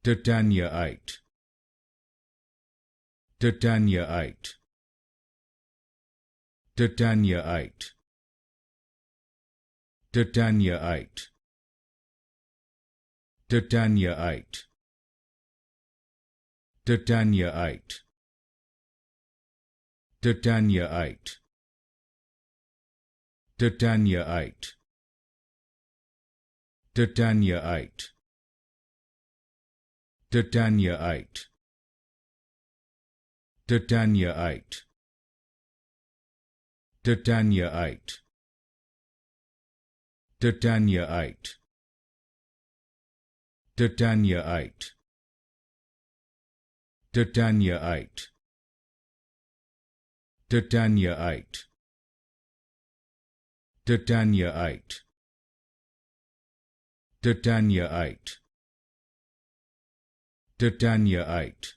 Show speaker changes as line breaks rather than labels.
Tatyanaite, Tatyanaite, Tatyanaite, Tatyanaite, Tatyanaite, Tatyanaite, Tatyanaite, Tatyanaite, Tatyanaite, Tatyanaite, Tatyanaite, Tatyanaite, Tatyanaite, Tatyanaite, Tatyanaite, Tatyanaite, Tatyanaite, Tatyanaite, Tatyanaite,